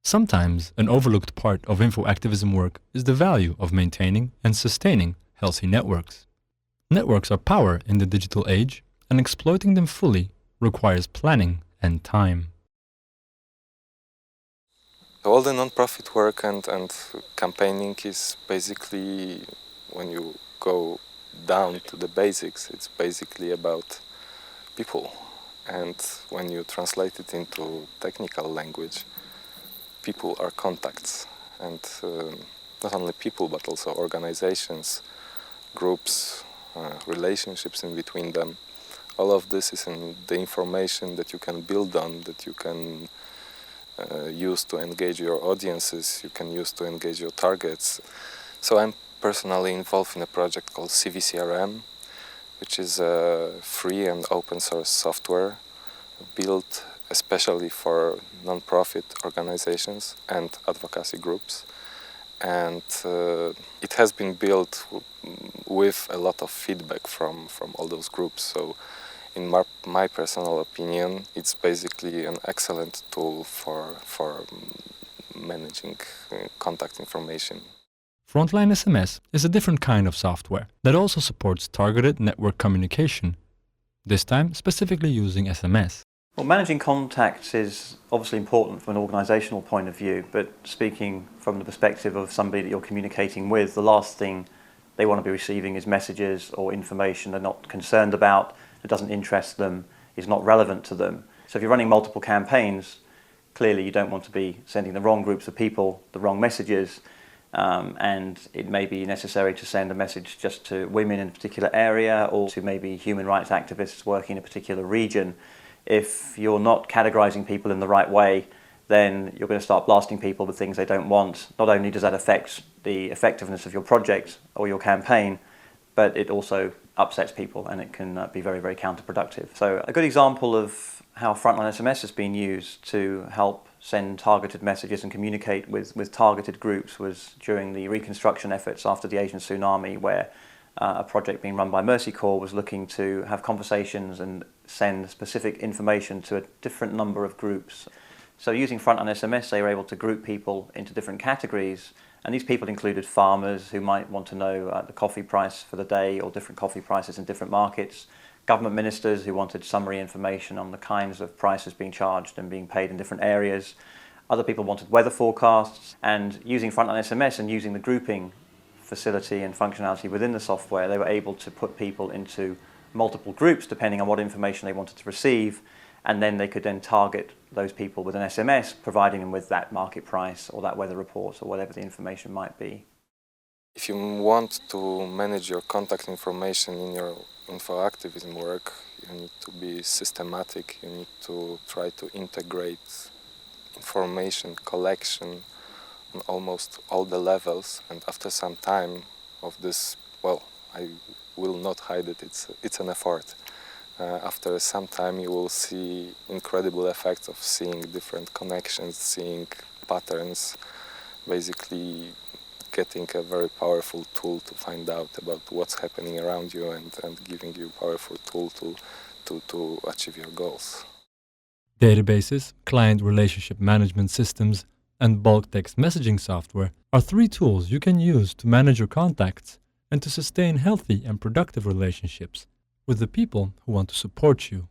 Sometimes an overlooked part of info-activism work is the value of maintaining and sustaining healthy networks. Networks are power in the digital age, and exploiting them fully requires planning and time. All the non-profit work and campaigning is basically, when you go down to the basics, it's basically about people. And when you translate it into technical language, people are contacts. And not only people, but also organizations, groups, relationships in between them. All of this is in the information that you can build on, that you can use to engage your audiences, you can use to engage your targets. So I'm personally involved in a project called CiviCRM, which is a free and open source software built especially for non-profit organizations and advocacy groups. And it has been built with a lot of feedback from all those groups. So in my personal opinion, it's basically an excellent tool for managing contact information. FrontlineSMS is a different kind of software that also supports targeted network communication, this time specifically using SMS. Well, managing contacts is obviously important from an organisational point of view, but speaking from the perspective of somebody that you're communicating with, the last thing they want to be receiving is messages or information they're not concerned about, that doesn't interest them, is not relevant to them. So if you're running multiple campaigns, clearly you don't want to be sending the wrong groups of people the wrong messages, and it may be necessary to send a message just to women in a particular area or to maybe human rights activists working in a particular region. If you're not categorizing people in the right way, then you're going to start blasting people with things they don't want. Not only does that affect the effectiveness of your project or your campaign, but it also upsets people and it can be very, very counterproductive. So a good example of how FrontlineSMS has been used to help send targeted messages and communicate with targeted groups was during the reconstruction efforts after the Asian tsunami, where a project being run by Mercy Corps was looking to have conversations and send specific information to a different number of groups. So using FrontlineSMS, they were able to group people into different categories, and these people included farmers who might want to know the coffee price for the day or different coffee prices in different markets, government ministers who wanted summary information on the kinds of prices being charged and being paid in different areas. Other people wanted weather forecasts, and using FrontlineSMS and using the grouping facility and functionality within the software, they were able to put people into multiple groups depending on what information they wanted to receive, and then they could then target those people with an SMS, providing them with that market price or that weather report or whatever the information might be. If you want to manage your contact information in your info-activism work, you need to be systematic, you need to try to integrate information collection on almost all the levels, and after some time of this, well, I will not hide it, it's an effort. After some time you will see incredible effects of seeing different connections, seeing patterns, basically getting a very powerful tool to find out about what's happening around you and giving you a powerful tool to achieve your goals. Databases, client relationship management systems, and bulk text messaging software are 3 tools you can use to manage your contacts and to sustain healthy and productive relationships with the people who want to support you.